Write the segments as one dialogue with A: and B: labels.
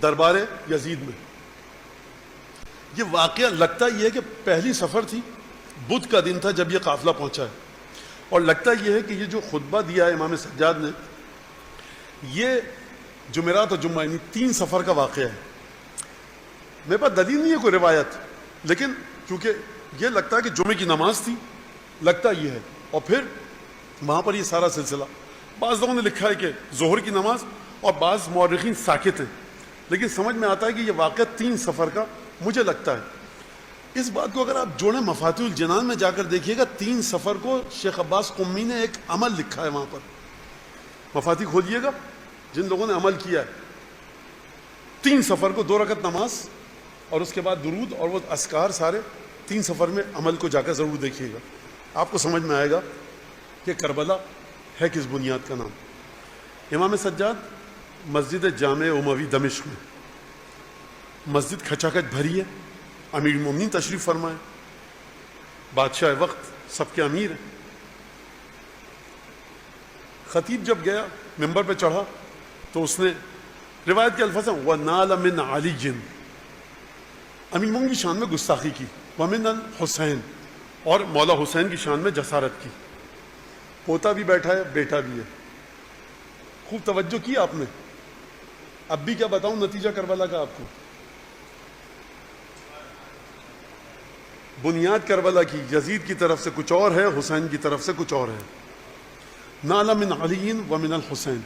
A: دربار یزید میں. یہ واقعہ لگتا یہ ہے کہ پہلی سفر تھی، بدھ کا دن تھا جب یہ قافلہ پہنچا ہے، اور لگتا یہ ہے کہ یہ جو خطبہ دیا ہے امام سجاد نے یہ جمعرات اور جمعہ یعنی 3 سفر کا واقعہ ہے. میرے پاس دلیل نہیں ہے کوئی روایت، لیکن کیونکہ یہ لگتا ہے کہ جمعے کی نماز تھی، لگتا یہ ہے، اور پھر وہاں پر یہ سارا سلسلہ. بعض لوگوں نے لکھا ہے کہ ظہر کی نماز، اور بعض مورخین ساکت ہیں، لیکن سمجھ میں آتا ہے کہ یہ واقعہ 3 سفر کا مجھے لگتا ہے. اس بات کو اگر آپ جوڑیں مفاتیح الجنان میں جا کر دیکھیے گا، 3 سفر کو شیخ عباس قمی نے ایک عمل لکھا ہے وہاں پر. مفاتیح کھولیے گا، جن لوگوں نے عمل کیا ہے 3 سفر کو 2 رکعت نماز اور اس کے بعد درود اور وہ اذکار سارے 3 سفر میں عمل کو جا کر ضرور دیکھیے گا. آپ کو سمجھ میں آئے گا کہ کربلا ہے کس بنیاد کا نام. امام سجاد مسجد جامع اموی دمشق میں، مسجد کھچا کھچ بھری ہے، امیر المومنین تشریف فرمائے، بادشاہ وقت سب کے امیر ہیں. خطیب جب گیا ممبر پہ چڑھا تو اس نے روایت کے الفاظ ہیں وَنَالَ مِنْ عَلِيٍّ، امیر المومنین کی شان میں گستاخی کی، وَمِنَ الْحُسَيْنِ، اور مولا حسین کی شان میں جسارت کی. پوتا بھی بیٹھا ہے، بیٹا بھی ہے. خوب توجہ کی آپ نے. اب بھی کیا بتاؤں نتیجہ کربلا کا آپ کو. بنیاد کربلا کی یزید کی طرف سے کچھ اور ہے، حسین کی طرف سے کچھ اور ہے. نَالَ مِنْ عَلِيٍّ وَمِنَ الْحُسَيْنِ،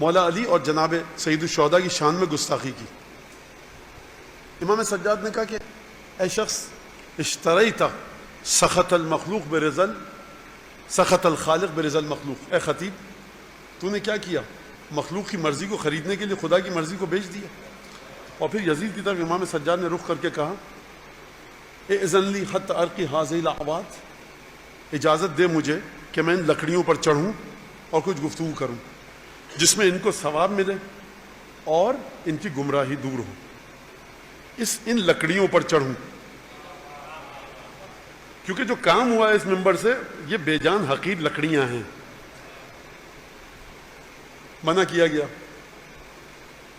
A: مولا علی اور جناب سید الشہداء کی شان میں گستاخی کی. امام سجاد نے کہا کہ اے شخص اشتریت سخط المخلوق برزل سخط الخالق برزل المخلوق، اے خطیب تو نے کیا کیا، مخلوق کی مرضی کو خریدنے کے لیے خدا کی مرضی کو بیچ دیا. اور پھر یزید کی طرف امام سجاد نے رخ کر کے کہا اذن لی حتی ارقی هذه الاعواد، اجازت دے مجھے کہ میں ان لکڑیوں پر چڑھوں اور کچھ گفتگو کروں جس میں ان کو ثواب ملے اور ان کی گمراہی دور ہو. ان لکڑیوں پر چڑھوں، کیونکہ جو کام ہوا ہے اس ممبر سے یہ بے جان حقیر لکڑیاں ہیں. منع کیا گیا.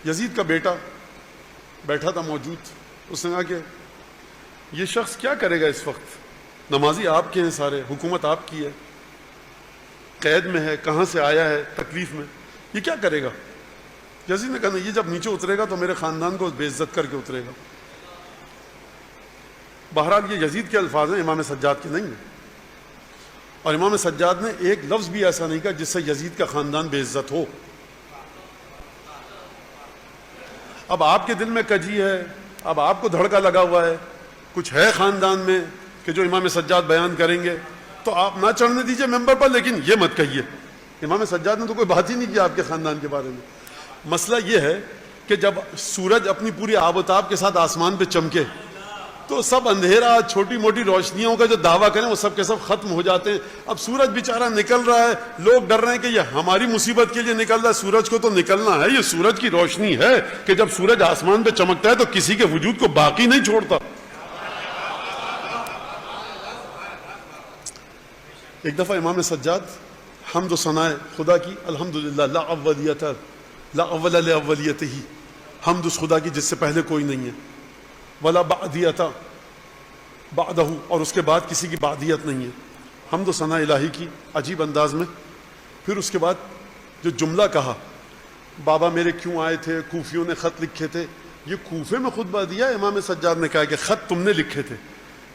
A: یزید کا بیٹا بیٹھا تھا موجود، اس نے کہا کہ یہ شخص کیا کرے گا اس وقت، نمازی آپ کے ہیں سارے، حکومت آپ کی ہے، قید میں ہے، کہاں سے آیا ہے تکلیف میں، یہ کیا کرے گا. یزید نے کہا یہ جب نیچے اترے گا تو میرے خاندان کو بے عزت کر کے اترے گا. بہرحال یہ یزید کے الفاظ ہیں، امام سجاد کے نہیں ہیں. اور امام سجاد نے ایک لفظ بھی ایسا نہیں کہا جس سے یزید کا خاندان بے عزت ہو. اب آپ کے دل میں کجی ہے، اب آپ کو دھڑکا لگا ہوا ہے، کچھ ہے خاندان میں کہ جو امام سجاد بیان کریں گے تو آپ نہ چڑھنے دیجئے ممبر پر، لیکن یہ مت کہیے. امام سجاد نے تو کوئی بات ہی نہیں کی آپ کے خاندان کے بارے میں. مسئلہ یہ ہے کہ جب سورج اپنی پوری آب و تاب کے ساتھ آسمان پہ چمکے تو سب اندھیرا، چھوٹی موٹی روشنیوں کا جو دعویٰ کریں وہ سب کے سب ختم ہو جاتے ہیں. اب سورج بیچارہ نکل رہا ہے، لوگ ڈر رہے ہیں کہ یہ ہماری مصیبت کے لیے نکل رہا ہے. سورج کو تو نکلنا ہے، یہ سورج کی روشنی ہے کہ جب سورج آسمان پہ چمکتا ہے تو کسی کے وجود کو باقی نہیں چھوڑتا. ایک دفعہ امام سجاد حمد و ثناء خدا کی، الحمدللہ لا اول لاولیتہ، حمد اس خدا کی جس سے پہلے کوئی نہیں ہے، ولا بعدیت بعدہ، اور اس کے بعد کسی کی بعدیت نہیں ہے. حمد و ثناء الہی کی عجیب انداز میں. پھر اس کے بعد جو جملہ کہا، بابا میرے کیوں آئے تھے، کوفیوں نے خط لکھے تھے. یہ کوفے میں خطبہ دیا، امام سجاد نے کہا کہ خط تم نے لکھے تھے،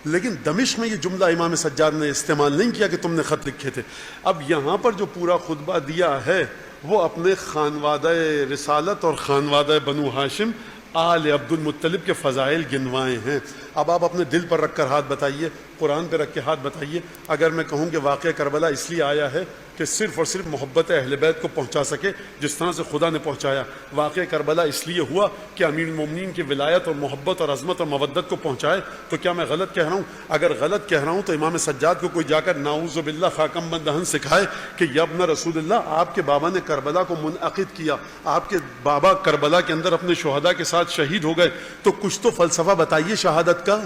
A: لیکن دمشق میں یہ جملہ امام سجاد نے استعمال نہیں کیا کہ تم نے خط لکھے تھے. اب یہاں پر جو پورا خطبہ دیا ہے وہ اپنے خانوادہ رسالت اور خانوادہ بنو ہاشم آل عبد المطلب کے فضائل گنوائے ہیں. اب آپ اپنے دل پر رکھ کر ہاتھ بتائیے، قرآن پہ رکھ کے ہاتھ بتائیے، اگر میں کہوں کہ واقعہ کربلا اس لیے آیا ہے کہ صرف اور صرف محبت اہل بیت کو پہنچا سکے جس طرح سے خدا نے پہنچایا. واقعہ کربلا اس لیے ہوا کہ امیر المومنین کی ولایت اور محبت اور عظمت اور مودت کو پہنچائے. تو کیا میں غلط کہہ رہا ہوں؟ اگر غلط کہہ رہا ہوں تو امام سجاد کو کوئی جا کر نعوذ باللہ خاکم بند دہن سکھائے کہ یا ابن رسول اللہ، آپ کے بابا نے کربلا کو منعقد کیا، آپ کے بابا کربلا کے اندر اپنے شہداء کے ساتھ شہید ہو گئے، تو کچھ تو فلسفہ بتائیے شہادت کا.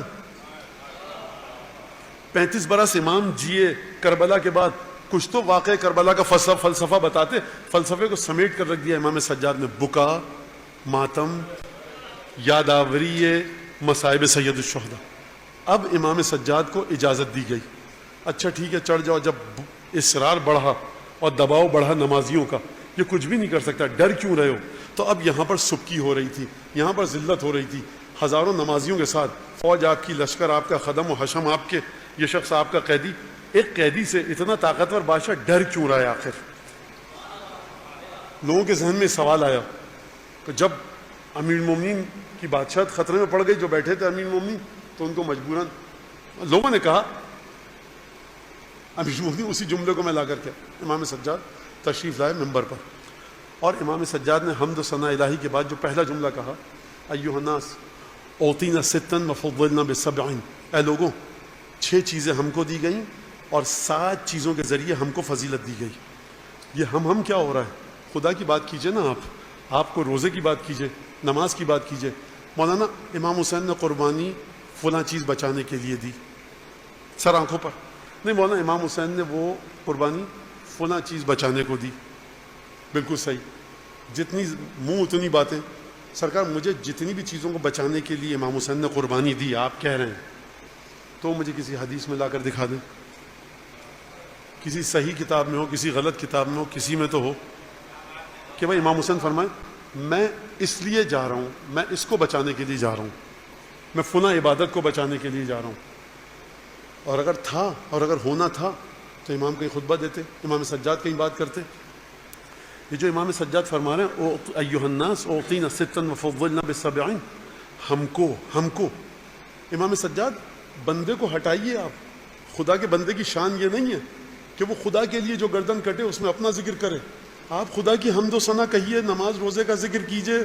A: 35 برس امام جیے کربلا کے بعد، کچھ تو واقع کربلا کا فلسفہ بتاتے. فلسفے کو سمیٹ کر رکھ دیا امام سجاد نے، بکا، ماتم، یادآوری مصائب سید الشہداء. اب امام سجاد کو اجازت دی گئی, اچھا ٹھیک ہے چڑھ جاؤ. جب اصرار بڑھا اور دباؤ بڑھا نمازیوں کا, یہ کچھ بھی نہیں کر سکتا, ڈر کیوں رہے ہو, تو اب یہاں پر سبکی ہو رہی تھی, یہاں پر ذلت ہو رہی تھی. ہزاروں نمازیوں کے ساتھ فوج آپ کی, لشکر آپ کا, خدم و حشم آپ کے, یہ شخص آپ کا قیدی. ایک قیدی سے اتنا طاقتور بادشاہ ڈر کیوں رہا ہے آخر؟ لوگوں کے ذہن میں سوال آیا کہ جب امیر المومنین کی بادشاہت خطرے میں پڑ گئی, جو بیٹھے تھے امیر المومنین, تو ان کو مجبوراً لوگوں نے کہا, امیر المومنین اسی جملے کو میں لا کر کے امام سجاد تشریف لائے ممبر پر, اور امام سجاد نے حمد و ثنا الہی کے بعد جو پہلا جملہ کہا, ایھا الناس اوتینا ستا وفضلنا بسبع, اے لوگوں 6 چیزیں ہم کو دی گئیں اور 7 چیزوں کے ذریعے ہم کو فضیلت دی گئی. یہ ہم کیا ہو رہا ہے؟ خدا کی بات کیجئے نا, آپ کو روزے کی بات کیجئے, نماز کی بات کیجئے. مولانا امام حسین نے قربانی فلاں چیز بچانے کے لیے دی, سر آنکھوں پر نہیں. مولانا امام حسین نے وہ قربانی فلاں چیز بچانے کو دی, بالکل صحیح. جتنی منہ اتنی باتیں. سرکار مجھے جتنی بھی چیزوں کو بچانے کے لیے امام حسین نے قربانی دی آپ کہہ رہے ہیں, تو مجھے کسی حدیث میں لا کر دکھا دیں, کسی صحیح کتاب میں ہو, کسی غلط کتاب میں ہو, کسی میں تو ہو کہ بھائی امام حسین فرمائے میں اس لیے جا رہا ہوں, میں اس کو بچانے کے لیے جا رہا ہوں, میں فلاں عبادت کو بچانے کے لیے جا رہا ہوں. اور اگر تھا اور اگر ہونا تھا تو امام کہیں خطبہ دیتے, امام سجاد کہیں بات کرتے. یہ جو امام سجاد فرما رہے ہیں ایھا الناس اوتینا ستا وفضلنا بسبع, ہم کو امام سجاد بندے کو ہٹائیے آپ. خدا کے بندے کی شان یہ نہیں ہے کہ وہ خدا کے لیے جو گردن کٹے اس میں اپنا ذکر کرے. آپ خدا کی حمد و ثنا کہیے, نماز روزے کا ذکر کیجئے,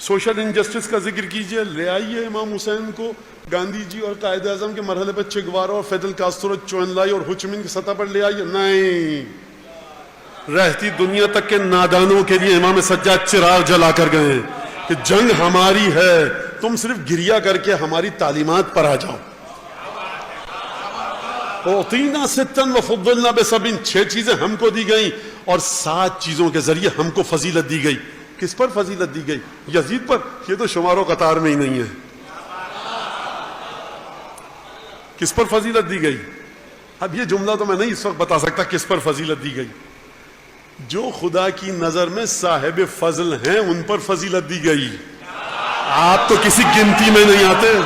A: سوشل انجسٹس کا ذکر کیجئے. لے آئیے امام حسین کو گاندھی جی اور قائد اعظم کے مرحلے پر چگوارا اور فیدل کاسترو, چوئن لائی اور ہوچمن کی سطح پر لے آئیے. نہیں, رہتی دنیا تک کے نادانوں کے لیے امام سجاد چراغ جلا کر گئے کہ جنگ ہماری ہے, تم صرف گریا کر کے ہماری تعلیمات پر آ جاؤ. اوتینا ستا وفضلنا بسبع, 6 چیزیں ہم کو دی گئیں اور 7 چیزوں کے ذریعے ہم کو فضیلت دی گئی. کس پر فضیلت دی گئی؟ یزید پر. یہ تو شمار و قطار میں ہی نہیں ہے. کس پر فضیلت دی گئی؟ اب یہ جملہ تو میں نہیں اس وقت بتا سکتا کس پر فضیلت دی گئی. جو خدا کی نظر میں صاحب فضل ہیں ان پر فضیلت دی گئی. آپ تو کسی گنتی میں نہیں آتے.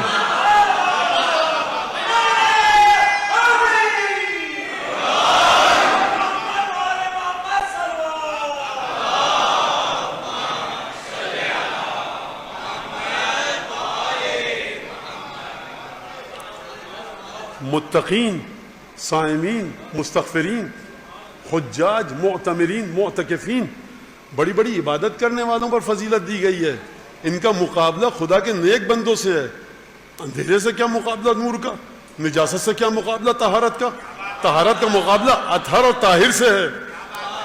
A: متقین, صائمین, مستغفرین, حجاج, معتمرین, معتکفین, بڑی بڑی عبادت کرنے والوں پر فضیلت دی گئی ہے. ان کا مقابلہ خدا کے نیک بندوں سے ہے. اندھیرے سے کیا مقابلہ نور کا, نجاست سے کیا مقابلہ طہارت کا. طہارت کا مقابلہ اطہر اور طاہر سے ہے,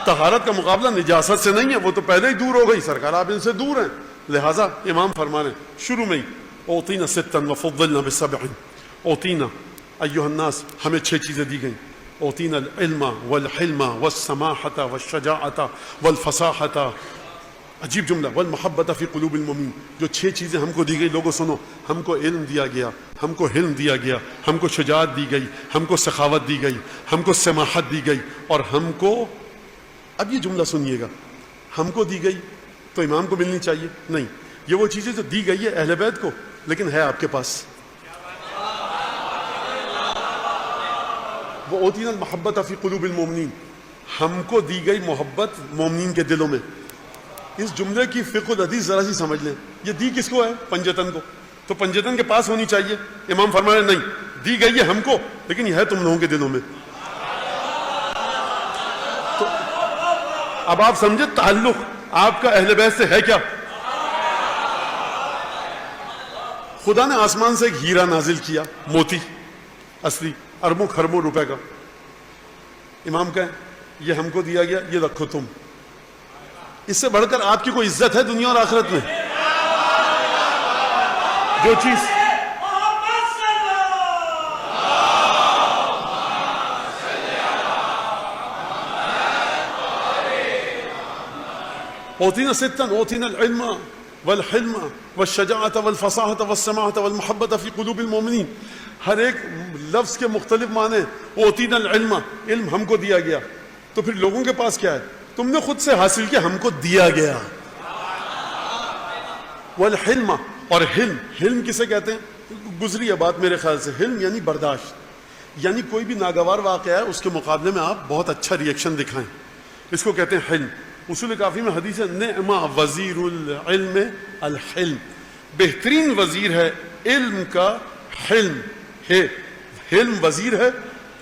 A: طہارت کا مقابلہ نجاست سے نہیں ہے, وہ تو پہلے ہی دور ہو گئی. سرکار آپ ان سے دور ہیں. لہٰذا امام فرما رہے ہیں شروع میں ہی اوتینا ستا وفضلنا بسبع. اوتینا ایھا الناس, ہمیں 6 چیزیں دی گئیں. اوتینا العلم والحلم والسماحۃ والشجاعۃ والفصاحۃ, عجیب جملہ, والمحبۃ فی قلوب المؤمنین. جو 6 چیزیں ہم کو دی گئی, لوگوں سنو, ہم کو علم دیا گیا, ہم کو حلم دیا گیا, ہم کو شجاعت دی گئی, ہم کو سخاوت دی گئی, ہم کو سماحت دی گئی, اور ہم کو, اب یہ جملہ سنیے گا, ہم کو دی گئی تو امام کو ملنی چاہیے نہیں. یہ وہ چیزیں جو دی گئی ہے اہل بیت کو, لیکن ہے آپ کے پاس. وہ اوتینا المحبۃ فی قلوب المؤمنین, ہم کو دی گئی محبت مومنین کے دلوں میں. اس جملے کی فقہ الحدیث ذرا سی سمجھ لیں. یہ دی کس کو ہے؟ پنجتن کو. تو پنجتن کے پاس ہونی چاہیے. امام فرما رہے نہیں, دی گئی ہے ہم کو, لیکن یہ ہے تم لوگوں کے دلوں میں. تو اب آپ سمجھے تعلق آپ کا اہل بیت سے ہے کیا. خدا نے آسمان سے ایک ہیرا نازل کیا, موتی اصلی, اربوں خربوں روپے کا. امام کہیں یہ ہم کو دیا گیا, یہ رکھو تم. اس سے بڑھ کر آپ کی کوئی عزت ہے دنیا اور آخرت میں؟ جو چیز اوتینا ستا اوتینا العلم والحلم والشجاعت والفصاحت والسماحت والمحبت فی قلوب المؤمنین. ہر ایک لفظ کے مختلف معنی. اوتینا العلم، علم ہم کو دیا گیا. تو پھر لوگوں کے پاس کیا ہے؟ تم نے خود سے حاصل کیا، ہم کو دیا گیا. والحلم، اور حلم، حلم کسے کہتے ہیں؟ گزری ہے بات میرے خیال سے. حلم یعنی برداشت، یعنی کوئی بھی ناگوار واقعہ ہے اس کے مقابلے میں آپ بہت اچھا ریئیکشن دکھائیں، اس کو کہتے ہیں حلم. اصول کافی میں حدیث ہے نعم وزیر العلم الحلم، بہترین وزیر ہے علم کا حلم ہے. حلم وزیر ہے،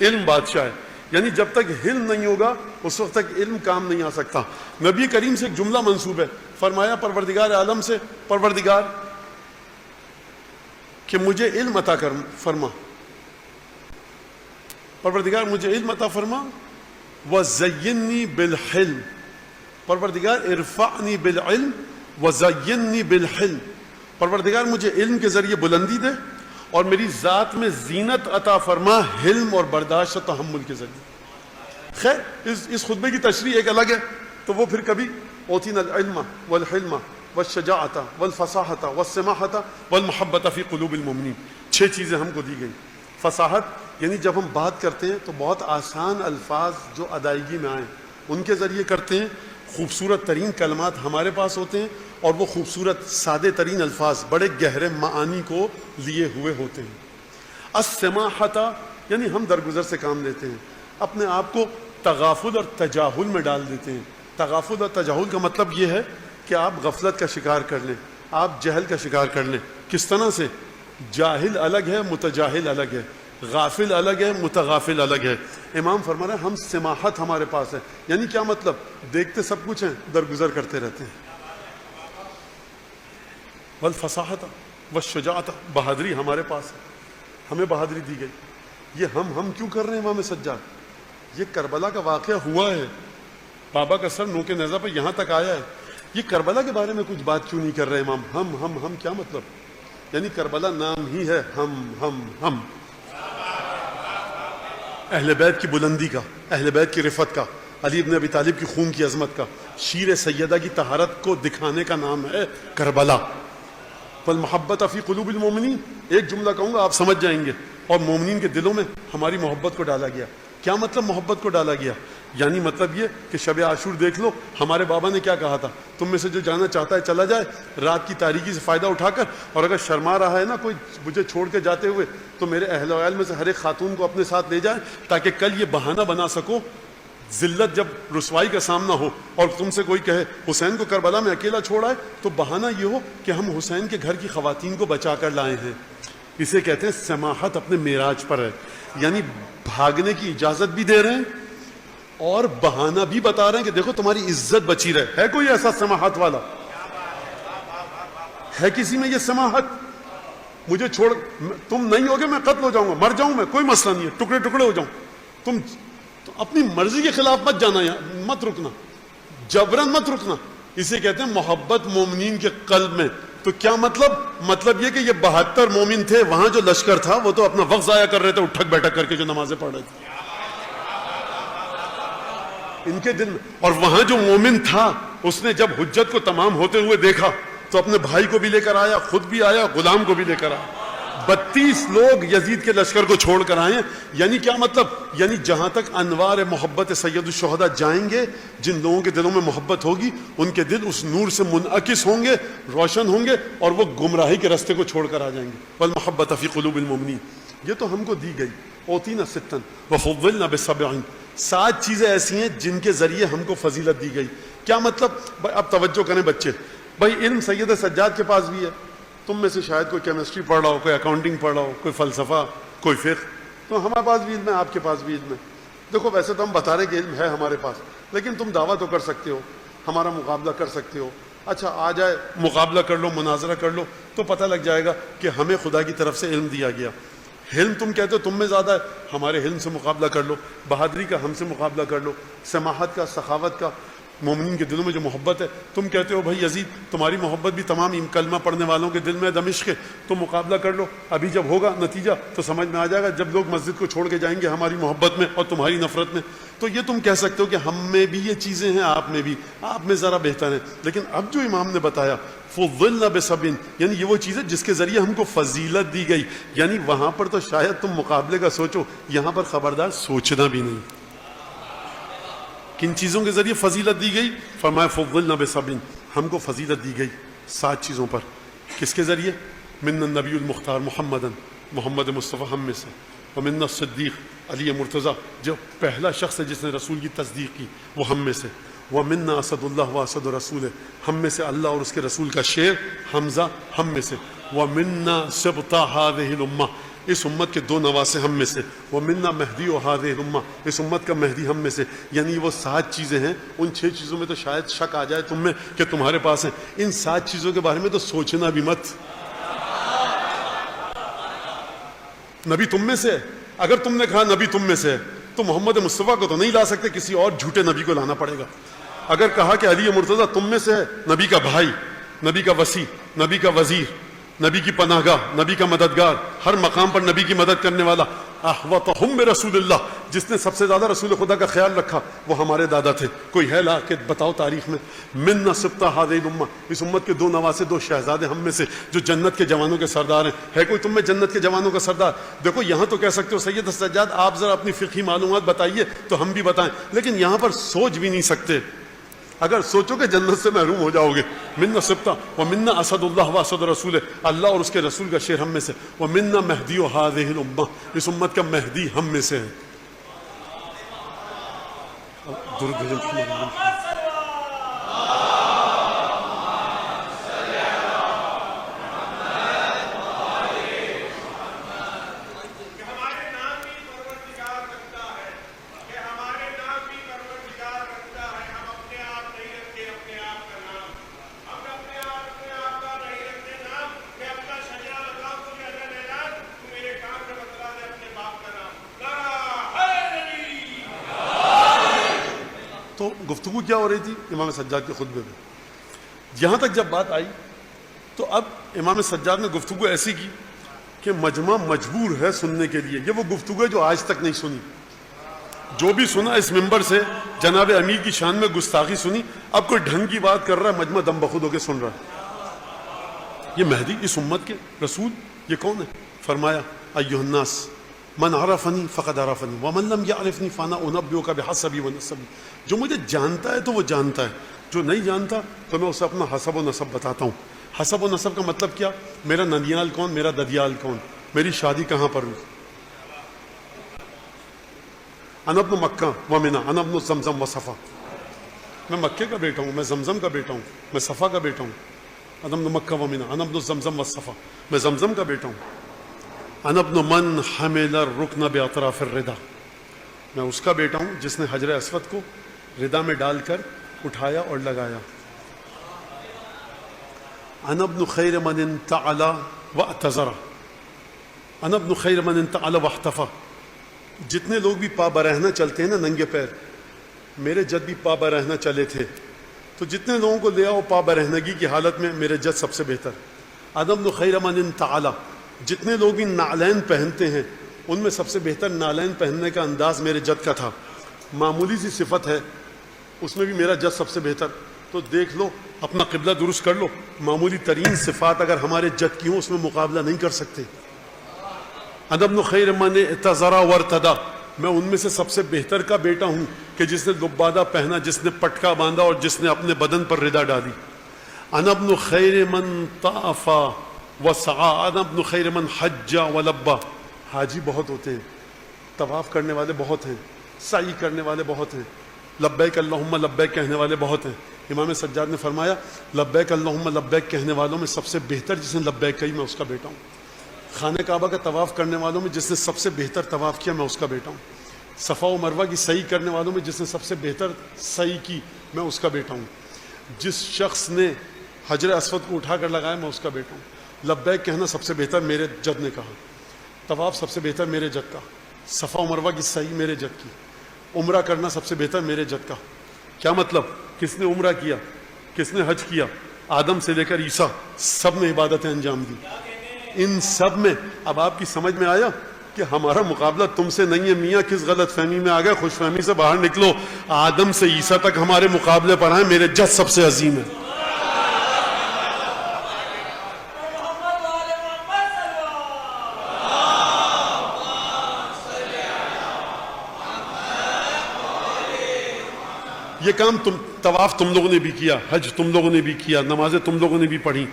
A: علم بادشاہ ہے. یعنی جب تک حلم نہیں ہوگا اس وقت تک علم کام نہیں آ سکتا. نبی کریم سے ایک جملہ منسوب ہے، فرمایا پروردگار عالم سے، پروردگار کہ مجھے علم عطا کر فرما، پروردگار مجھے علم عطا فرما. وَزَيِّنِّي بِالْحِلْمِ، پروردگار ارفعنی بالعلم وزینی بالحلم، پروردگار مجھے علم کے ذریعے بلندی دے اور میری ذات میں زینت عطا فرما حلم اور برداشت و تحمل کے ذریعے. خیر اس خطبے کی تشریح ایک الگ ہے، تو وہ پھر کبھی اوتینا العلم والحلم والشجاعت والفصاحت والسماحت والمحبت فی قلوب المؤمنین. 6 چیزیں ہم کو دی گئی. فصاحت یعنی جب ہم بات کرتے ہیں تو بہت آسان الفاظ جو ادائیگی میں آئیں ان کے ذریعے کرتے ہیں. خوبصورت ترین کلمات ہمارے پاس ہوتے ہیں اور وہ خوبصورت سادے ترین الفاظ بڑے گہرے معانی کو لیے ہوئے ہوتے ہیں. السماحت یعنی ہم درگزر سے کام لیتے ہیں، اپنے آپ کو تغافل اور تجاہل میں ڈال دیتے ہیں. تغافل اور تجاہل کا مطلب یہ ہے کہ آپ غفلت کا شکار کر لیں، آپ جہل کا شکار کر لیں. کس طرح سے؟ جاہل الگ ہے، متجاہل الگ ہے، غافل الگ ہے، متغافل الگ ہے. امام فرما رہے ہیں ہم سماحت ہمارے پاس ہے. یعنی کیا مطلب؟ دیکھتے سب کچھ ہیں، درگزر کرتے رہتے ہیں. والفصاحت والشجاعت، بہادری ہمارے پاس ہے، ہمیں بہادری دی گئی. یہ ہم کیوں کر رہے ہیں امام سجاد؟ یہ کربلا کا واقعہ ہوا ہے، بابا کا سر نوکے نیزہ پر یہاں تک آیا ہے. یہ کربلا کے بارے میں کچھ بات کیوں نہیں کر رہے امام؟ ہم کیا مطلب؟ یعنی کربلا نام ہی ہے ہم اہل بیت کی بلندی کا، اہل بیت کی رفت کا، علی ابن ابی طالب کی خون کی عظمت کا، شیر سیدہ کی طہارت کو دکھانے کا نام ہے کربلا. والمحبت فی قلوب المومنین، ایک جملہ کہوں گا آپ سمجھ جائیں گے. اور مومنین کے دلوں میں ہماری محبت کو ڈالا گیا. کیا مطلب محبت کو ڈالا گیا؟ یعنی مطلب یہ کہ شب عاشور دیکھ لو، ہمارے بابا نے کیا کہا تھا؟ تم میں سے جو جانا چاہتا ہے چلا جائے رات کی تاریکی سے فائدہ اٹھا کر، اور اگر شرما رہا ہے نا کوئی مجھے چھوڑ کے جاتے ہوئے، تو میرے اہل ویال میں سے ہر ایک خاتون کو اپنے ساتھ لے جائے تاکہ کل یہ بہانہ بنا سکو، ذلت جب رسوائی کا سامنا ہو اور تم سے کوئی کہے حسین کو کربلا میں اکیلا چھوڑا ہے، تو بہانہ یہ ہو کہ ہم حسین کے گھر کی خواتین کو بچا کر لائے ہیں. اسے کہتے ہیں سماحت اپنے معراج پر ہے. یعنی بھاگنے کی اجازت بھی دے رہے ہیں اور بہانہ بھی بتا رہے ہیں کہ دیکھو تمہاری عزت بچی رہے. ہے کوئی ایسا سماحت والا؟ ہے کسی میں یہ سماحت؟ مجھے چھوڑ تم نہیں ہوگے میں قتل ہو جاؤں گا، مر جاؤں میں، کوئی مسئلہ نہیں ہے، ٹکڑے ٹکڑے ہو جاؤں. تم اپنی مرضی کے خلاف مت جانا، مت رکنا، جبرن مت رکنا. اسے کہتے ہیں محبت مومنین کے قلب میں. تو کیا مطلب؟ مطلب یہ کہ یہ 72 مومن تھے، وہاں جو لشکر تھا وہ تو اپنا وقت ضائع کر رہے تھے اٹھک بیٹھک کر کے جو نمازیں پڑھ رہے تھے ان کے دل میں. اور وہاں جو مومن تھا اس نے جب حجت کو تمام ہوتے ہوئے دیکھا تو اپنے بھائی کو بھی لے کر آیا، خود بھی آیا، غلام کو بھی لے کر آیا. 32 لوگ یزید کے لشکر کو چھوڑ کر آئے. یعنی کیا مطلب؟ یعنی جہاں تک انوار محبت سید الشہداء جائیں گے، جن لوگوں کے دلوں میں محبت ہوگی ان کے دل اس نور سے منعکس ہوں گے، روشن ہوں گے، اور وہ گمراہی کے راستے کو چھوڑ کر آ جائیں گے. والمحبت فی قلوب المؤمنین، یہ تو ہم کو دی گئی. اوتینا ستا وفضلنا بسبع، 7 چیزیں ایسی ہیں جن کے ذریعے ہم کو فضیلت دی گئی. کیا مطلب؟ اب توجہ کریں بچے. بھائی علم سید سجاد کے پاس بھی ہے، تم میں سے شاید کوئی کیمسٹری پڑھ رہا ہو، کوئی اکاؤنٹنگ پڑھ رہا ہو، کوئی فلسفہ، کوئی فقہ. تو ہمارے پاس بھی علم ہے، آپ کے پاس بھی علم ہے. دیکھو ویسے تو ہم بتا رہے کہ علم ہے ہمارے پاس، لیکن تم دعویٰ تو کر سکتے ہو، ہمارا مقابلہ کر سکتے ہو. اچھا آ جائے مقابلہ کر لو، مناظرہ کر لو، تو پتہ لگ جائے گا کہ ہمیں خدا کی طرف سے علم دیا گیا. علم تم کہتے ہو تم میں زیادہ ہے، ہمارے علم سے مقابلہ کر لو. بہادری کا ہم سے مقابلہ کر لو، سماحت کا، سخاوت کا. مومنین کے دلوں میں جو محبت ہے. تم کہتے ہو بھائی یزید تمہاری محبت بھی تمام کلمہ پڑھنے والوں کے دل میں دمشق ہے, تو مقابلہ کر لو, ابھی جب ہوگا نتیجہ تو سمجھ میں آ جائے گا, جب لوگ مسجد کو چھوڑ کے جائیں گے ہماری محبت میں اور تمہاری نفرت میں, تو یہ تم کہہ سکتے ہو کہ ہم میں بھی یہ چیزیں ہیں, آپ میں بھی, آپ میں ذرا بہتر ہیں. لیکن اب جو امام نے بتایا فضلنا بسبع, یعنی یہ وہ چیز ہے جس کے ذریعے ہم کو فضیلت دی گئی. یعنی وہاں پر تو شاید تم مقابلے کا سوچو, یہاں پر خبردار سوچنا بھی نہیں. کن چیزوں کے ذریعے فضیلت دی گئی؟ فرمایا فضلنا بسبع, ہم کو فضیلت دی گئی 7 چیزوں پر. کس کے ذریعے؟ من النبی المختار محمد مصطفیٰ ہم میں سے, ومن الصدیق علی مرتضیٰ جو پہلا شخص ہے جس نے رسول کی تصدیق کی وہ ہم میں سے, ومنا اسد اللہ و اسد رسول, ہم میں سے اللہ اور اس کے رسول کا شیر حمزہ ہم میں سے, ومنا سبط هذه الامہ, اس امت کے 2 نواسے ہم میں سے, ومنا مہدی و هذه الامہ, اس امت کا مہدی ہم میں سے. یعنی وہ 7 چیزیں ہیں, ان 6 چیزوں میں تو شاید شک آ جائے تم میں کہ تمہارے پاس ہیں, ان 7 چیزوں کے بارے میں تو سوچنا بھی مت. نبی تم میں سے ہے, اگر تم نے کہا نبی تم میں سے ہے تو محمد مصطفیٰ کو تو نہیں لا سکتے, کسی اور جھوٹے نبی کو لانا پڑے گا. اگر کہا کہ علی مرتضیٰ تم میں سے ہے, نبی کا بھائی, نبی کا وصی, نبی کا وزیر, نبی کی پناہ گاہ, نبی کا مددگار, ہر مقام پر نبی کی مدد کرنے والا, احوطہم برسول اللہ, جس نے سب سے زیادہ رسول خدا کا خیال رکھا وہ ہمارے دادا تھے. کوئی ہے لا کہ بتاؤ تاریخ میں؟ من سبط هذه الامہ, اس امت کے 2 نواسے 2 شہزادے ہم میں سے جو جنت کے جوانوں کے سردار ہیں. ہے کوئی تم میں جنت کے جوانوں کا سردار؟ دیکھو یہاں تو کہہ سکتے ہو سید سجاد آپ ذرا اپنی فقہی معلومات بتائیے تو ہم بھی بتائیں, لیکن یہاں پر سوچ بھی نہیں سکتے. اگر سوچو کہ جنت سے محروم ہو جاؤ گے. منا سبطہ ومنا اسد اللہ و اسد رسول, اللہ اور اس کے رسول کا شیر ہم میں سے, ومنا مہدی و هذه الامہ, اس امت کا مہدی ہم میں سے ہے. درود بھیجیں. تو گفتگو کیا ہو رہی تھی امام سجاد کے خطبے میں. یہاں تک جب بات آئی تو اب امام سجاد نے گفتگو ایسی کی کہ مجمع مجبور ہے سننے کے لیے. یہ وہ گفتگو ہے جو آج تک نہیں سنی. جو بھی سنا اس منبر سے جناب امیر کی شان میں گستاخی سنی, اب کوئی ڈھنگ کی بات کر رہا ہے, مجمع دم بخود ہو کے سن رہا ہے. یہ مہدی, اس امت کے رسول, یہ کون ہے؟ فرمایا ایھا الناس من عرفنی فقد عرفنی ومن لم یعرفنی فانا انبئک بحسبی ونسبی. جو مجھے جانتا ہے تو وہ جانتا ہے, جو نہیں جانتا تو میں اسے اپنا حسب و نسب بتاتا ہوں. حسب و نسب کا مطلب کیا؟ میرا ننیال کون, میرا ددیال کون, میری شادی کہاں پر ہوئی. انا ابن مکہ و منی, انا ابن زمزم و صفا, میں مکے کا بیٹا ہوں, میں زمزم کا بیٹا ہوں, میں صفا کا بیٹا ہوں. انا ابن مکہ و منی, انا ابن زمزم و صفا, میں زمزم کا بیٹا ہوں. انا ابن من حمل الرکن باطراف الرداء, میں اس کا بیٹا ہوں جس نے حجر اسود کو ردا میں ڈال کر اٹھایا اور لگایا. انا ابن خیر من انتعل واعتذر, انا ابن خیر من انتعل واحتفى. جتنے لوگ بھی پا برہنہ چلتے ہیں نا ننگے پیر, میرے جد بھی پا برہنہ چلے تھے, تو جتنے لوگوں کو لے آؤ پا برہنگی کی حالت میں, میرے جد سب سے بہتر. انا ابن خیر من انتعل, جتنے لوگ بھی نعلین پہنتے ہیں ان میں سب سے بہتر نعلین پہننے کا انداز میرے جد کا تھا. معمولی سی صفت ہے, اس میں بھی میرا جد سب سے بہتر. تو دیکھ لو, اپنا قبلہ درست کر لو, معمولی ترین صفات اگر ہمارے جد کی ہوں اس میں مقابلہ نہیں کر سکتے. انا ابن خیر من اعتذر وارتدى, میں ان میں سے سب سے بہتر کا بیٹا ہوں کہ جس نے لبادہ پہنا, جس نے پٹکا باندھا اور جس نے اپنے بدن پر ردا ڈالی. انا ابن خیر من طاف وسعى, انا ابن خیر من حج ولبى. حاجی بہت ہوتے ہیں, طواف کرنے والے بہت ہیں, سعی کرنے والے بہت ہیں, لبیک اللہم لبیک کہنے والے بہت ہیں. امام سجاد نے فرمایا لبیک اللہم لبیک کہنے والوں میں سب سے بہتر جس نے لبیک کہی میں اس کا بیٹا ہوں. خانہ کعبہ کا طواف کرنے والوں میں جس نے سب سے بہتر طواف کیا میں اس کا بیٹا ہوں. صفا و مروہ کی سعی کرنے والوں میں جس نے سب سے بہتر سعی کی میں اس کا بیٹا ہوں. جس شخص نے حجر اسود کو اٹھا کر لگایا میں اس کا بیٹا ہوں. لبیک کہنا سب سے بہتر میرے جد نے کہا, طواف سب سے بہتر میرے جد کا, صفا و مروہ کی سعی میرے جد کی, عمرہ کرنا سب سے بہتر میرے جد کا, کیا مطلب؟ کس نے عمرہ کیا، کس نے حج کیا، آدم سے لے کر عیسیٰ سب نے عبادتیں انجام دی. ان سب میں اب آپ کی سمجھ میں آیا کہ ہمارا مقابلہ تم سے نہیں ہے. میاں کس غلط فہمی میں آ گئے، خوش فہمی سے باہر نکلو. آدم سے عیسیٰ تک ہمارے مقابلے پر ہیں، میرے جد سب سے عظیم ہے. یہ کام طواف تم لوگوں نے بھی کیا، حج تم لوگوں نے بھی کیا، نمازیں تم لوگوں نے بھی پڑھی.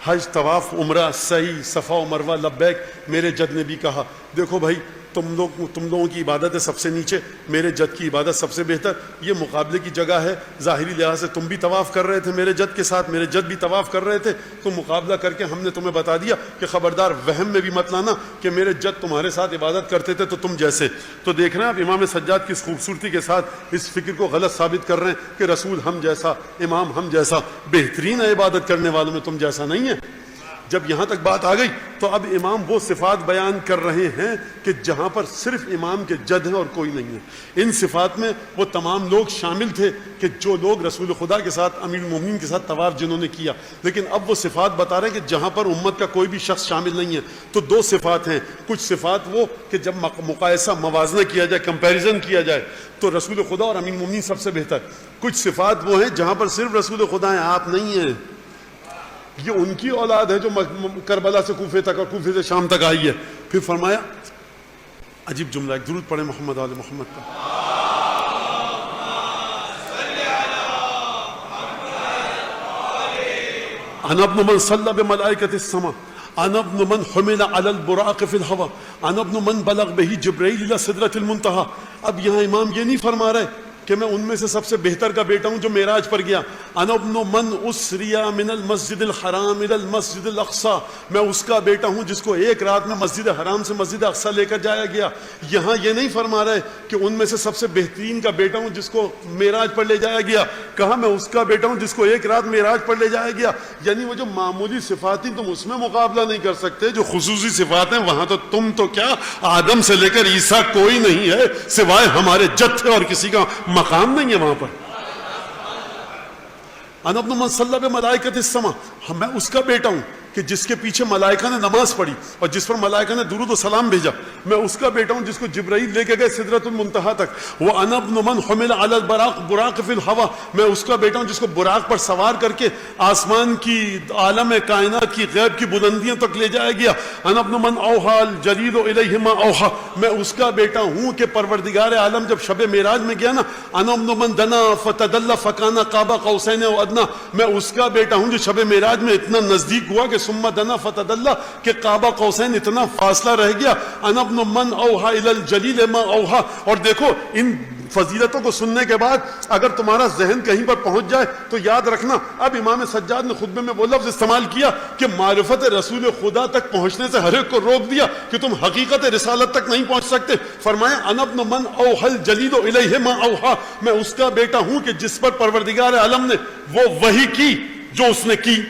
A: حج، طواف، عمرہ، سعی، صفا و مروہ، لبیک میرے جد نے بھی کہا. دیکھو بھائی، تم لوگوں کی عبادت ہے سب سے نیچے، میرے جد کی عبادت سب سے بہتر. یہ مقابلے کی جگہ ہے. ظاہری لحاظ سے تم بھی طواف کر رہے تھے میرے جد کے ساتھ، میرے جد بھی طواف کر رہے تھے، تو مقابلہ کر کے ہم نے تمہیں بتا دیا کہ خبردار وہم میں بھی مت لانا کہ میرے جد تمہارے ساتھ عبادت کرتے تھے تو تم جیسے. تو دیکھ رہے ہیں آپ امام سجاد کی اس خوبصورتی کے ساتھ اس فکر کو غلط ثابت کر رہے ہیں کہ رسول ہم جیسا، امام ہم جیسا، بہترین عبادت کرنے والوں میں تم جیسا نہیں ہے. جب یہاں تک بات آ گئی تو اب امام وہ صفات بیان کر رہے ہیں کہ جہاں پر صرف امام کے جد ہیں اور کوئی نہیں ہے. ان صفات میں وہ تمام لوگ شامل تھے کہ جو لوگ رسول خدا کے ساتھ، امیر المومنین کے ساتھ طواف جنہوں نے کیا. لیکن اب وہ صفات بتا رہے ہیں کہ جہاں پر امت کا کوئی بھی شخص شامل نہیں ہے. تو دو صفات ہیں. کچھ صفات وہ کہ جب مقایسہ، موازنہ کیا جائے، کمپیریزن کیا جائے تو رسول خدا اور امیر المومنین سب سے بہتر. کچھ صفات وہ ہیں جہاں پر صرف رسول خدا ہیں، آپ نہیں ہیں. یہ ان کی اولاد ہے جو کربلا سے کوفے تک اور کوفے سے شام تک آئی ہے. پھر فرمایا عجیب جملہ، ایک درود پڑھیں محمد آل محمد کا. انا ابن من صلى بملائكة السماء، انا ابن من حمل على البراق في الهواء، انا ابن من بلغ به جبريل الى سدرة المنتهى. اب یہاں امام یہ نہیں فرما رہے کہ میں ان میں سے سب سے بہتر کا بیٹا ہوں جو معراج پر گیا. انا ابن من اسری من المسجد الحرام الى المسجد الاقصى، میں اس کا بیٹا ہوں جس کو ایک رات میں مسجد حرام سے مسجد اقصی لے کر جایا گیا. یہاں یہ نہیں فرما رہے کہ ان میں سے سب سے بہترین کا بیٹا ہوں جس کو معراج پر لے جایا گیا. کہا میں اس کا بیٹا ہوں جس کو ایک رات معراج پر لے جایا گیا. یعنی وہ جو معمولی صفات تم اس میں مقابلہ نہیں کر سکتے. جو خصوصی صفات ہیں وہاں تو تم تو کیا، آدم سے لے کر عیسیٰ کوئی نہیں ہے سوائے ہمارے جد تھے، اور کسی کا مقام نہیں ہے وہاں پر. انا ابن من صلی بملائکۃ السماء، میں اس کا بیٹا ہوں کہ جس کے پیچھے ملائکہ نے نماز پڑھی اور جس پر ملائکہ نے درود و سلام بھیجا. میں اس کا بیٹا ہوں جس کو جبرائیل لے کے گئے سدرۃ المنتہا تک. وہ انا ابن من حمل علی البراق براق فی الہوا، میں اس کا بیٹا ہوں جس کو براق پر سوار کر کے آسمان کی، عالم کائنات کی، غیب کی بلندیوں تک لے جایا گیا. انا ابن من اوحى الجلیل الیہ ما اوحى، میں اس کا بیٹا ہوں کہ پروردگار عالم جب شب معراج میں گیا نا، انا ابن من دنا فتدلى فکان قاب قوسین او ادنی، میں اس کا بیٹا ہوں جو شب معراج میں اتنا نزدیک ہوا کہ ثم دنا فتدلى کہ قاب قوسین اتنا فاصلہ رہ گیا. انا ابن من اوحى الى الجلیل ما اوحى. اور دیکھو ان فضیلتوں کو سننے کے بعد اگر تمہارا ذہن کہیں پر پہنچ جائے تو یاد رکھنا اب امام سجاد نے خطبے میں وہ لفظ استعمال کیا کہ معرفت رسول خدا تک پہنچنے سے ہر ایک کو روک دیا کہ تم حقیقت رسالت تک نہیں پہنچ سکتے. فرمایا انا ابن من اوحى الجلیل الیہ ما اوحى، میں اس کا بیٹا ہوں کہ جس پر پروردگار عالم نے وہ وحی کی جو اس نے کی.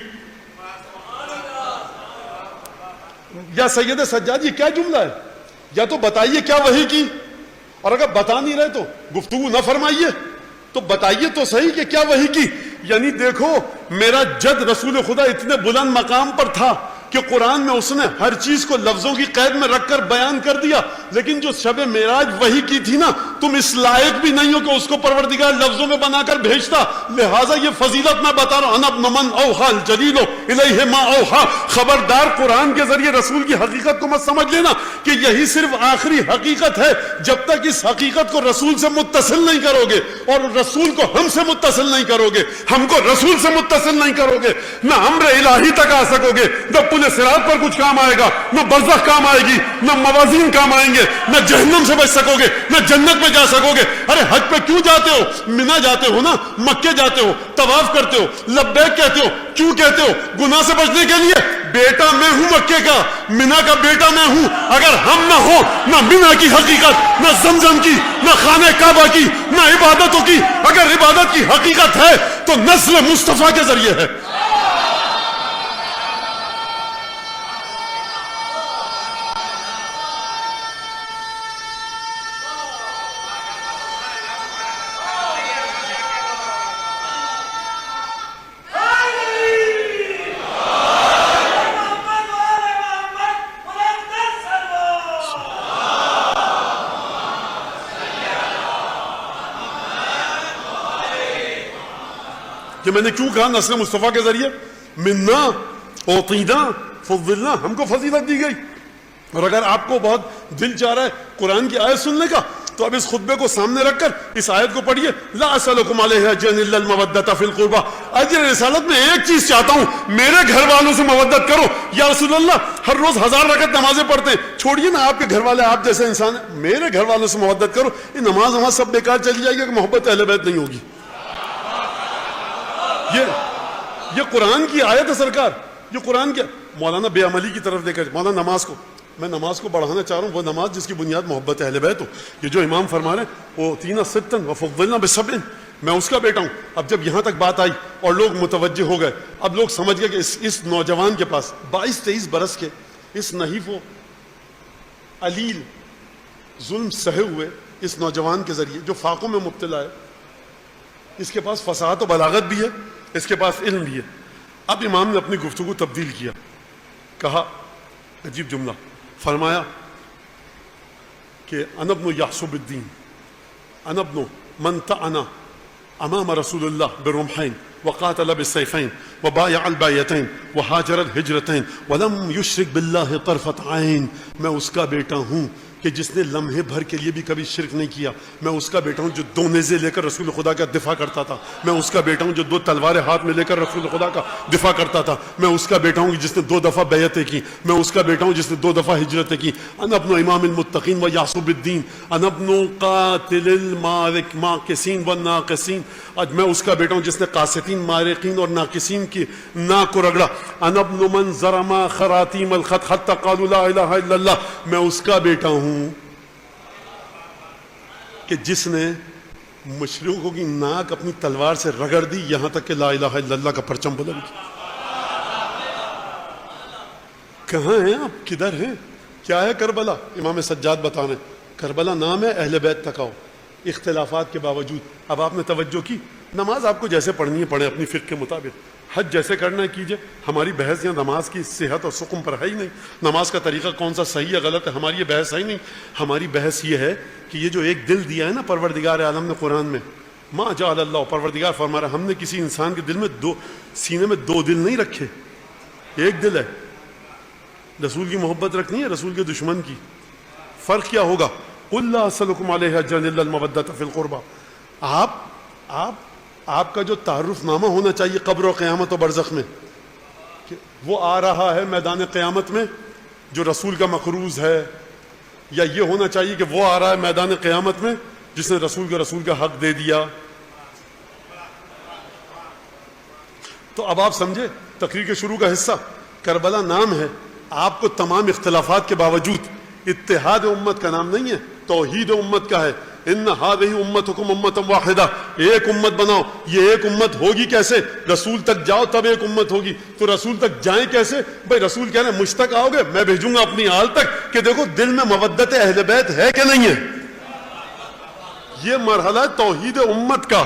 A: یا سید سجاد یہ کیا جملہ ہے؟ یا تو بتائیے کیا وحی کی، اور اگر بتا نہیں رہے تو گفتگو نہ فرمائیے، تو بتائیے تو صحیح کہ کیا وحی کی. یعنی دیکھو میرا جد رسول خدا اتنے بلند مقام پر تھا کہ قرآن میں اس نے ہر چیز کو لفظوں کی قید میں رکھ کر بیان کر دیا. لیکن جو شب معراج وحی کی تھی نا، تم اس لائق بھی نہیں ہو کہ اس کو پروردگار لفظوں میں بنا کر بھیجتا. لہٰذا یہ فضیلت میں بتا رہا ہوں. انا ابن من اوحى الجلیل الیہ ما اوحى. خبردار قرآن کے ذریعے رسول کی حقیقت کو مت سمجھ لینا کہ یہی صرف آخری حقیقت ہے. جب تک اس حقیقت کو رسول سے متصل نہیں کرو گے اور رسول کو ہم سے متصل نہیں کرو گے، ہم کو رسول سے متصل نہیں کرو گے، نہ امر الہی تک آ سکو گے. جب پل صراط پر کچھ کام آئے گا، نہ برزخ کام آئے گی، نہ موازین کام آئیں گے، نہ جہنم سے بچ سکو گے، نہ جنت میں جا سکو گے. ارے حج پہ کیوں جاتے ہو؟ منا جاتے ہو نا، مکے جاتے ہو، طواف کرتے ہو، لبیک کہتے ہو. کیوں کہتے ہو؟ گناہ سے بچنے کے لیے. بیٹا میں ہوں مکے کا، منا کا بیٹا میں ہوں. اگر ہم نہ ہو، نہ منا کی حقیقت، نہ زمزم کی، نہ خانہ کعبہ کی، نہ عبادتوں کی. اگر عبادت کی حقیقت ہے تو نسل مصطفیٰ کے ذریعے ہے. کہ میں نے کیوں کہا نسل مصطفیٰ کے ذریعے منا اوتینا فضلنا، ہم کو فضیلت دی گئی. اور اگر آپ کو بہت دل چاہ رہا ہے قرآن کی آیت سننے کا تو اب اس خطبے کو سامنے رکھ کر اس آیت کو پڑھیے. لا اسألکم علیہ اجرا الا المودۃ فی القربى. اجر رسالت میں ایک چیز چاہتا ہوں، میرے گھر والوں سے مودت کرو. یا رسول اللہ ہر روز 1000 رکعت نمازیں پڑھتے ہیں، چھوڑیے نا آپ کے گھر والے آپ جیسے انسان ہیں، میرے گھر والوں سے مودت کرو. یہ نماز سب بیکار چلی جائے گی کہ محبت اہل بیت نہیں ہوگی. یہ قرآن کی آیت ہے سرکار، یہ قرآن کیا. مولانا بے عملی کی طرف لے کر مولانا نماز کو، میں نماز کو بڑھانا چاہ رہا ہوں، وہ نماز جس کی بنیاد محبت اہل بیت ہو. یہ جو امام فرما رہے ہیں وہ تینا ستن وفضلنا بسبع، میں اس کا بیٹا ہوں. اب جب یہاں تک بات آئی اور لوگ متوجہ ہو گئے، اب لوگ سمجھ گئے کہ اس نوجوان کے پاس 22-23 برس کے اس نحیف و علیل ظلم سہے ہوئے اس نوجوان کے ذریعے جو فاقوں میں مبتلا ہے، اس کے پاس فصاحت و بلاغت بھی ہے، اس کے پاس علم بھی ہے. اب امام نے اپنی گفتگو تبدیل کیا، کہا عجیب جملہ فرمایا کہ انا ابن یحسب الدین، انا ابن من طعن امام رسول اللہ بالرمحین وقاتل بالسیفین وبایع البایتین وہاجر الہجرتین ولم یشرک باللہ طرفۃ عین. میں اس کا بیٹا ہوں کہ جس نے لمحے بھر کے لیے بھی کبھی شرک نہیں کیا. میں اس کا بیٹا ہوں جو 2 نیزے لے کر رسول خدا کا دفاع کرتا تھا. میں اس کا بیٹا ہوں جو 2 تلواریں ہاتھ میں لے کر رسول خدا کا دفاع کرتا تھا. میں اس کا بیٹا ہوں جس نے 2 دفعہ بیعتیں کی. میں اس کا بیٹا ہوں جس نے 2 دفعہ ہجرتیں کی. انا ابن امام المتقین و یعصب الدین، انا ابن قاتل الماقسین والناقصین. آج میں اس کا بیٹا ہوں جس نے قاسطین، مارقین اور ناقصین کی ناک کو رگڑا. انا ابن من زرما خراتیم الخط حتی قالوا لا الہ الا اللہ. میں اس کا بیٹا ہوں کہ جس نے مشرکوں کی ناک اپنی تلوار سے رگڑ دی یہاں تک کہ لا الہ الا اللہ کا پرچم بلند کیا. کہاں ہیں آپ؟ کدھر ہیں؟ کیا ہے کربلا؟ امام سجاد بتا رہے ہیں کربلا نام ہے اہل بیت تک آؤ اختلافات کے باوجود. اب آپ نے توجہ کی، نماز آپ کو جیسے پڑھنی ہے پڑھیں اپنی فقہ کے مطابق، حج جیسے کرنا ہے کیجئے. ہماری بحث یہاں نماز کی صحت اور سقم پر ہے ہی نہیں، نماز کا طریقہ کون سا صحیح ہے غلط ہے ہماری یہ بحث ہے ہی نہیں. ہماری بحث یہ ہے کہ یہ جو ایک دل دیا ہے نا پروردگار عالم نے قرآن میں، ما جعل اللہ، پروردگار فرما رہا ہے ہم نے کسی انسان کے دل میں سینے میں 2 دل نہیں رکھے، ایک دل ہے. رسول کی محبت رکھنی ہے رسول کے دشمن کی. فرق کیا ہوگا؟ قل لا اسألکم علیہ اجرا الا المودۃ فی القربى. آپ کا جو تعارف نامہ ہونا چاہیے قبر و قیامت و برزخ میں کہ وہ آ رہا ہے میدان قیامت میں جو رسول کا مقروض ہے، یا یہ ہونا چاہیے کہ وہ آ رہا ہے میدان قیامت میں جس نے رسول کا حق دے دیا. تو اب آپ سمجھے تقریر کے شروع کا حصہ کربلا نام ہے. آپ کو تمام اختلافات کے باوجود اتحاد امت کا نام نہیں ہے، توحید امت کا ہے. ان هذه امتکم امۃ واحدہ، ایک امت بناؤ. یہ ایک امت ہوگی کیسے؟ رسول تک جاؤ تب ایک امت ہوگی. تو رسول تک جائیں کیسے؟ بھائی رسول کہہ رہے ہیں مجھ تک آؤ گے میں بھیجوں گا اپنی آل تک کہ دیکھو دل میں مودت اہل بیت ہے کہ نہیں ہے. یہ مرحلہ ہے توحید امت کا،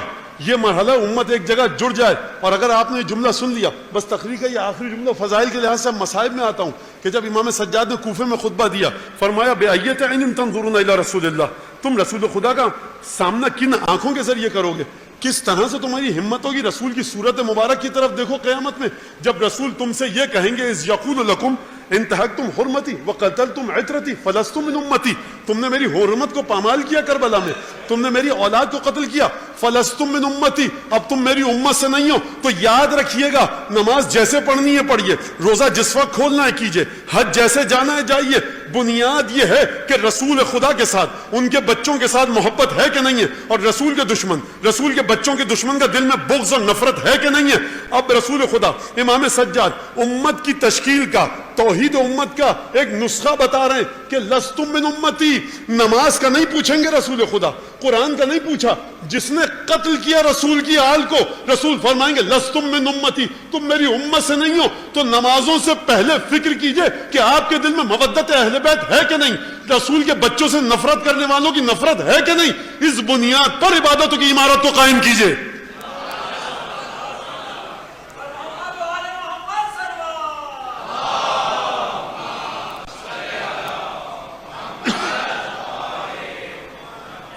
A: یہ مرحلہ امت ایک جگہ جڑ جائے. اور اگر آپ نے یہ جملہ سن لیا، بس تقریر کا یہ آخری جملہ فضائل کے لحاظ سے مصائب میں آتا ہوں کہ جب امام سجاد نے کوفے میں خطبہ دیا فرمایا بأیۃ عین تنظرون الی رسول اللہ، تم رسول خدا کا سامنا کن آنکھوں کے ذریعے کرو گے، کس طرح سے تمہاری ہمت ہوگی رسول کی صورت مبارک کی طرف دیکھو قیامت میں جب رسول تم سے یہ کہیں گے اذ یقول لکم انتہکتم حرمتی وقتلتم عترتی فلستم من امتی، تم نے میری حرمت کو پامال کیا کربلا میں، تم نے میری اولاد کو قتل کیا، فلستم من امتی، اب تم میری امت سے نہیں ہو. تو یاد رکھیے گا نماز جیسے پڑھنی ہے پڑھیے، روزہ جس وقت کھولنا ہے کیجیے، حج جیسے جانا ہے جائیے. بنیاد یہ ہے کہ رسول خدا کے ساتھ ان کے بچوں کے ساتھ محبت ہے کہ نہیں ہے، اور رسول کے بچوں کے دشمن کا دل میں بغض اور نفرت ہے کہ نہیں ہے. اب رسول خدا امام سجاد امت کی تشکیل کا، توحید امت کا ایک نسخہ بتا رہے ہیں کہ لستم من امتی. نماز کا نہیں پوچھیں گے رسول خدا، قرآن کا نہیں پوچھا، جس نے قتل کیا رسول کی آل کو رسول فرمائیں گے لستم من امتی، تم میری امت سے نہیں ہو. تو نمازوں سے پہلے فکر کیجئے کہ آپ کے دل میں مودت اہل بیت ہے کہ نہیں، رسول کے بچوں سے نفرت کرنے والوں کی نفرت ہے کہ نہیں. اس بنیاد پر عبادتوں کی عمارت کو قائم کیجئے.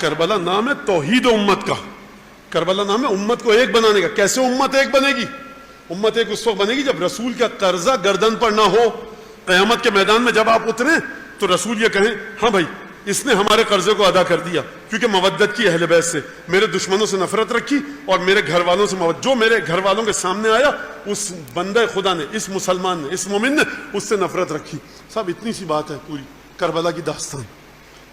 A: کربلا نام ہے توحید امت کا. کربلا نام ہے امت کو ایک بنانے کا. کیسے امت ایک بنے گی؟ امت ایک اس وقت بنے گی جب رسول کا قرضہ گردن پر نہ ہو. قیامت کے میدان میں جب آپ اتریں تو رسول یہ کہیں ہاں بھائی اس نے ہمارے قرضے کو ادا کر دیا کیونکہ مودت کی اہل بیت سے, میرے دشمنوں سے نفرت رکھی اور میرے گھر والوں سے جو میرے گھر والوں کے سامنے آیا اس بندہ خدا نے, اس مسلمان نے, اس مومن نے اس سے نفرت رکھی. صاحب اتنی سی بات ہے پوری کربلا کی داستان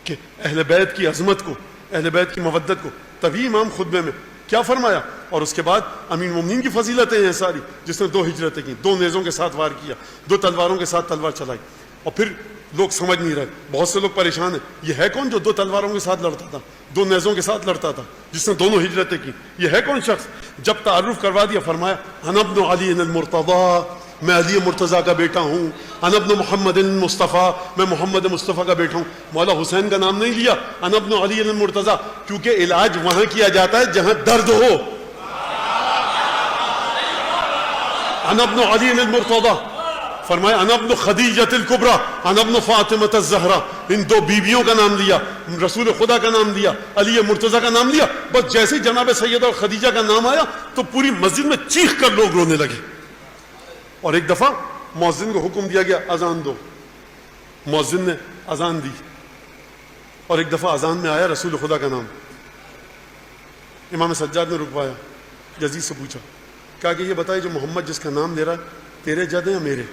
A: کہ اہل بیت کی عظمت کو, اہل بیت کی مودت کو. تبھی امام خطبے میں کیا فرمایا, اور اس کے بعد امین مومنین کی فضیلتیں ہیں ساری, جس نے 2 ہجرتیں کی, 2 نیزوں کے ساتھ وار کیا, 2 تلواروں کے ساتھ تلوار چلائی. اور پھر لوگ سمجھ نہیں رہے, بہت سے لوگ پریشان ہیں, یہ ہے کون جو 2 تلواروں کے ساتھ لڑتا تھا, 2 نیزوں کے ساتھ لڑتا تھا, جس نے دونوں ہجرتیں کی؟ یہ ہے کون شخص؟ جب تعارف کروا دیا فرمایا انا ابن علی المرتضی, میں علی مرتضیٰ کا بیٹا ہوں. انا ابن محمد المصطفیٰ, میں محمد مصطفیٰ کا بیٹا ہوں. مولا حسین کا نام نہیں لیا, انا ابن علی المرتضیٰ, کیونکہ علاج وہاں کیا جاتا ہے جہاں درد ہو. انا ابن علی المرتضیٰ. فرمایا انا ابن خدیجۃ الکبریٰ, انا ابن فاطمۃ الزہرا. ان 2 بیویوں کا نام لیا, رسول خدا کا نام لیا, علی مرتضیٰ کا نام لیا. بس جیسے ہی جناب سیدہ اور خدیجہ کا نام آیا تو پوری مسجد میں چیخ کر لوگ رونے لگے. اور ایک دفعہ مؤذن کو حکم دیا گیا اذان دو, مؤذن نے اذان دی, اور ایک دفعہ اذان میں آیا رسول خدا کا نام. امام سجاد نے رکوایا, یزید سے پوچھا, کہا کہ یہ بتائے جو محمد جس کا نام لے رہا ہے تیرے جد ہیں یا میرے؟